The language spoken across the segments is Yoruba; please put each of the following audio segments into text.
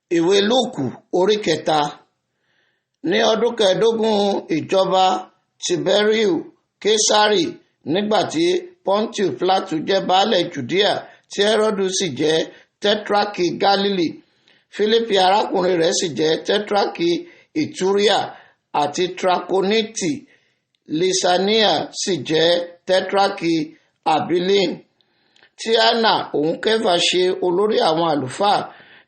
Ìwé Lúùkù orí 3. Ní ọdún kẹẹ̀dógún ìjọba Tiberiu Késárì, nígbàtí Pọ́ńtíù Pílátù jẹ́ baálẹ̀ Jùdíà tí Hẹ́rọ́dù sì jẹ́ tẹ́trákì Gálílì, Fílípì arákùnrin rẹ̀ sì jẹ́ tẹ́trákì Ìtúríà àti Trakonítì, Lisania sì jẹ́ tẹ́trákì Abilin, tí Anna òun Kẹfà ṣe olórí àwọn àlùfáà.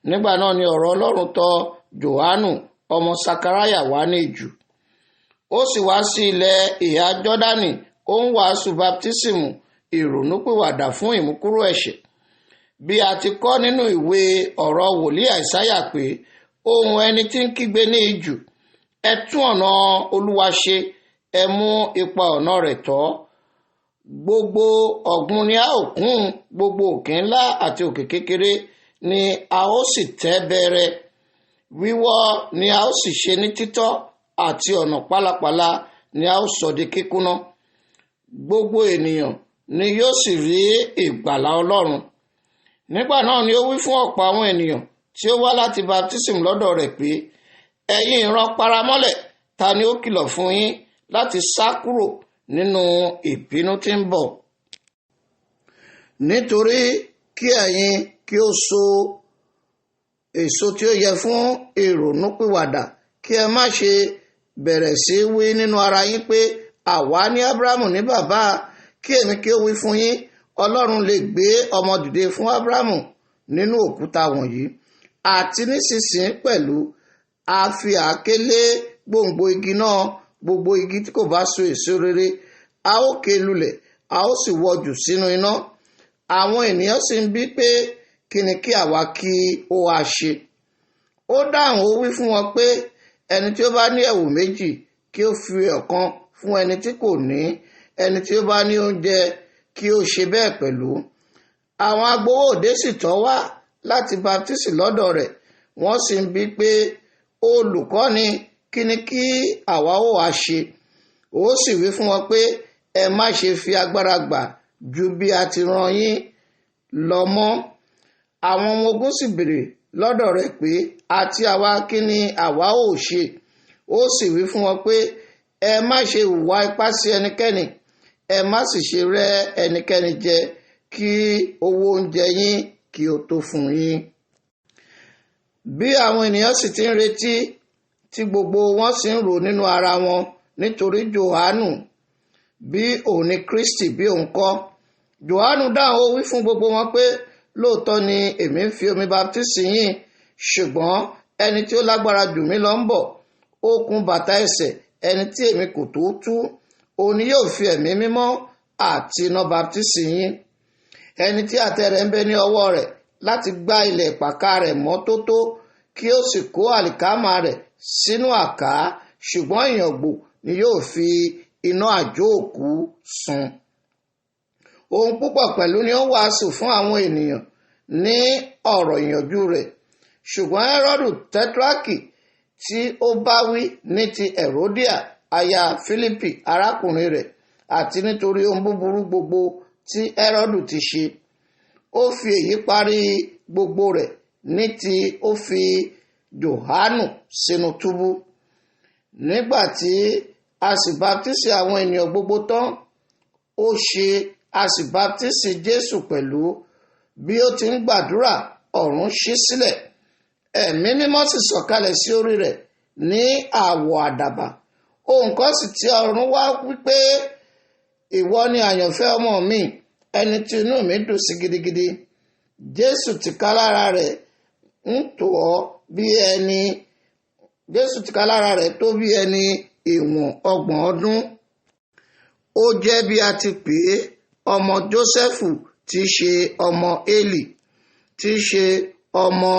Nígbà náà ni ọ̀rọ̀ Ọlọ́run tọ̀ Jòhánù ọmọ Sakaraya wá ní ijù. Ó sì wá sí ilẹ̀ ìhà Jọ́dánì, ó ń wàásù baptísìmù ìrònúpìwàdà fún ìmúkúrò ẹ̀ṣẹ̀. Bí a ti kọ nínú ìwé ọ̀rọ̀ wòlíì Àìsáyà pé, ohùn ẹni tí ń kígbe ní ijù, ẹ tún ọ̀nà Olúwa ṣe, ẹ mú ipa ọ̀nà rẹ̀ tọ́. Gbogbo ọ̀gbun ni a ó kún, gbogbo òkè ńlá àti òkè kékeré ni a ó sì tẹ́ bẹ̀rẹ̀. Wíwọ́ ni a ó sì ṣe ní títọ́, àti ọ̀nà pálapàla ni a ó sọ di kíkúnná. Gbogbo ènìyàn ni yóò sì rí ìgbàlà Ọlọ́run. Nígbà náà ni ó wí fún ọ̀pọ̀ àwọn ènìyàn tí ó wá láti baptism lọ́dọ̀ rẹ̀ pé, ẹ̀yin ìran paramọ́lẹ̀, ta ni ó kìlọ̀ fún yín láti sá kúrò nínú ìbínú tí ń bọ̀? Nítorí kí ẹ̀yin kí ó so èso tí ó yẹ fún ìrònúpìwàdà, kí ẹ má ṣe bẹ̀rẹ̀ sí wí nínú ara yín pé, àwa ní Ábúráhámù ní bàbá. Kí èmi kí ó wí fún yín, Ọlọ́run lè gbé ọmọ dìde fún Ábúráhámù nínú òkúta wọ̀nyí. Àti nísinsìnyí pẹ̀lú, a fi àáké lé gbòǹgbò igi náà. Gbogbo igi tí kò bá so èso rere, a ó ké lulẹ̀, a ó sì wọ́ jù sínú iná. Àwọn ènìyàn sì ń bí pé, kí ni kí àwa kí ó wá ṣe? Ó dáhùn, ó wí fún wọn pé, ẹni tí ó bá ní ẹ̀wù méjì, kí ó fi ọ̀kan fún ẹni tí kò ní. Ẹni tí ó bá ní oúnjẹ, kí ó ṣe bẹ́ẹ̀ pẹ̀lú. Àwọn agbowó òde sì tọ̀ wá láti baptisi lọ́dọ̀ rẹ̀. Wọ́n sì ń bí pé, olùkọ́ni, kí ni kí àwa ó wá ṣe? Ó sì wí fún wọn pé, ẹ má ṣe fi agbára gbà ju bí a ti rán yín lọ mọ́. Àwọn ọmọ ogun sì béèrè lọ́dọ̀ rẹ̀ pé, àti àwa kí ni àwa ó ṣe? Ó sì wí fún wọn pé, ẹ má ṣe hùwà ipá sí ẹnikẹ́ni, ẹ má sì ṣe rẹ́ ẹnikẹ́ni jẹ, kí owó oúnjẹ yín kí ó tó fún yín. Bí àwọn ènìyàn sì ti ń retí, tí gbogbo wọn sì ń rò nínú ara wọn nítorí Jòhánù, bí òun ni Kristi bí òun kọ́. Jòhánù dáhùn, ó wí fún gbogbo wọn pé, lóòótọ́ ni èmi ń fi omi baptisi yín, ṣùgbọ́n ẹni tí ó lágbára jù mí lọ ń bọ̀, okùn bàtà ẹsẹ̀ ẹni tí èmi kò tó tú. Òun ni yóò fi ẹ̀mí mímọ́ àti iná baptisi yín. Ẹni tí àtẹ rẹ̀ ń bẹ ní ọwọ́ rẹ̀ láti gbá ilẹ̀ ìpàkà rẹ̀ mọ́ tótó, kí ó sì kó àlìkámà rẹ̀ sínú àká, ṣùgbọ́n ìyàngbò ni yóò fi iná àjóòkú sun. Ohun púpọ̀ pẹ̀lú ni ó wàásù fún àwọn ènìyàn ní ọ̀rọ̀ ìyànjú rẹ̀. Ṣùgbọ́n Hẹ́rọ́dù tẹ́trákì tí ó bá wí ní ti Hẹ́rọ́díà aya Fílípì arákùnrin rẹ̀, àti nítorí ohun búburú gbogbo tí Hẹ́rọ́dù ti ṣe, ó fi èyí parí gbogbo rẹ̀ ní ti ó fi Jòhánù sínú túbú. Nígbà tí a sì baptisi àwọn ènìyàn gbogbo tán, a sì baptisi Jésù pẹ̀lú. Bí ó ti ń gbàdúrà, ọ̀run ṣí sílẹ̀, ẹ̀mí mímọ́ sì sọ̀kalẹ̀ sí orí rẹ̀ ní àwọ̀ àdàbà. Ohùn kan sì ti ọ̀run wá wípé, ìwọ ni àyànfẹ́ ọmọ mi, ẹni tí inú mi dùn sí gidigidi. Jésù tìkálára rẹ̀ tó bí ẹni ìwọ̀n 30 ọdún. Ó jẹ́ bí a ti pè é, ọmọ Jósẹ́fù, tí í ṣe ọmọ Élì, tí í ṣe ọmọ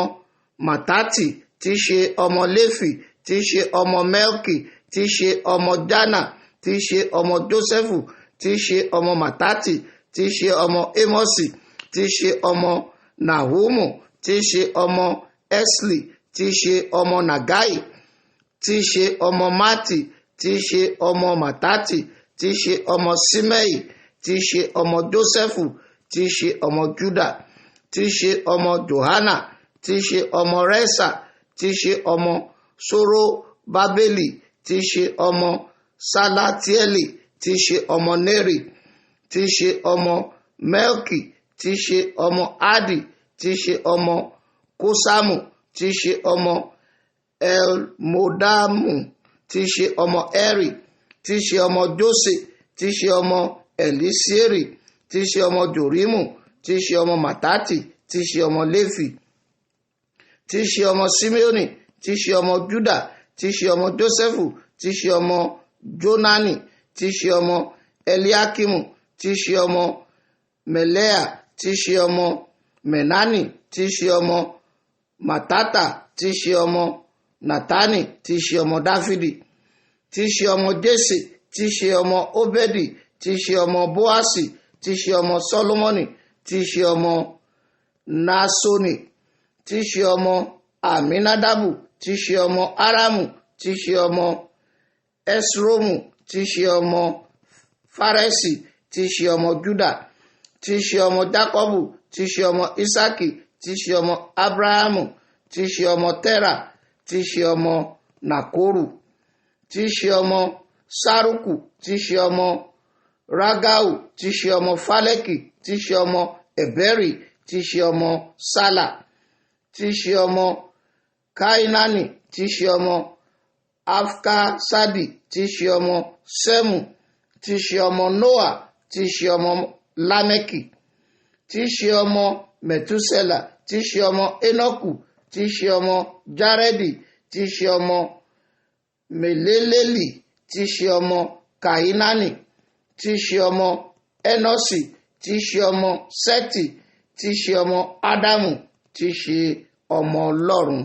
Màtátì, tí í ṣe ọmọ Léfì, tí í ṣe ọmọ Mẹ́lkì, tí í ṣe ọmọ Jánà, tí í ṣe ọmọ Jósẹ́fù, tí í ṣe ọmọ Màtátì, tí í ṣe ọmọ Émọ́sì, tí í ṣe ọmọ Nàhúmù, tí í ṣe ọmọ Ẹ́sìlì, tí í ṣe ọmọ Nàgáì, tí í ṣe ọmọ Mátì, tí í ṣe ọmọ Màtátì, tí í ṣe ọmọ Símẹ́ì, tí í ṣe ọmọ Jósẹ́fù, tí í ṣe ọmọ Júdà, tí í ṣe ọmọ Jòhánà, tí í ṣe ọmọ Rẹ́sà, tí í ṣe ọmọ Sorobábélì, tí í ṣe ọmọ Salatieli, tí í ṣe ọmọ Neri, tí í ṣe ọmọ Melki, tí í ṣe ọmọ Adi, tí í ṣe ọmọ Kosamu, tí í ṣe ọmọ Elmodamu, tí í ṣe ọmọ Eri, tí í ṣe ọmọ Jose, tí í ṣe ọmọ Elisieri, tí í ṣe ọmọ Jorimu, tí í ṣe ọmọ Matati, tí í ṣe ọmọ Lefi, tí í ṣe ọmọ Simeoni, tí í ṣe ọmọ Juda, tí í ṣe ọmọ Josephu, tí í ṣe ọmọ Jonani, tí í ṣe ọmọ Eliakimu, tí í ṣe ọmọ Melea, tí í ṣe ọmọ Menani, tí í ṣe ọmọ Matata, tí í ṣe ọmọ Natani, tí í ṣe ọmọ Dáfídì, tí í ṣe ọmọ Jese, tí í ṣe ọmọ Obedi, tí í ṣe ọmọ Boasi, tí í ṣe ọmọ Solomoni, tí í ṣe ọmọ Nasoni, tí í ṣe ọmọ Aminadabu, tí í ṣe ọmọ Aramu, tí í ṣe ọmọ Esromu, tí í ṣe ọmọ Faresi, tí í ṣe ọmọ Juda, tí í ṣe ọmọ Jacobu, tí í ṣe ọmọ Isaki, tí í ṣe ọmọ Abrahamu, tí í ṣe ọmọ Tera, tí í ṣe ọmọ Nakoru, tí í ṣe ọmọ Saruku, tí í ṣe ọmọ Ragau, tí í ṣe ọmọ Faleki, tí í ṣe ọmọ Eberi, tí í ṣe ọmọ Sala, tí í ṣe ọmọ Kainani, tí í ṣe ọmọ Afkasadi, tí í ṣe ọmọ Semu, tí í ṣe ọmọ Noah, tí í ṣe ọmọ Lameki, tí í ṣe ọmọ Metusela, tí í ṣe ọmọ Enoku, tí í ṣe ọmọ Jaredi, tí í ṣe ọmọ Meleleli, tí í ṣe ọmọ Kainani, tí í ṣe ọmọ Enosi, tí í ṣe ọmọ Seti, tí í ṣe ọmọ Adamu, tí í ṣe ọmọ Ọlọ́run.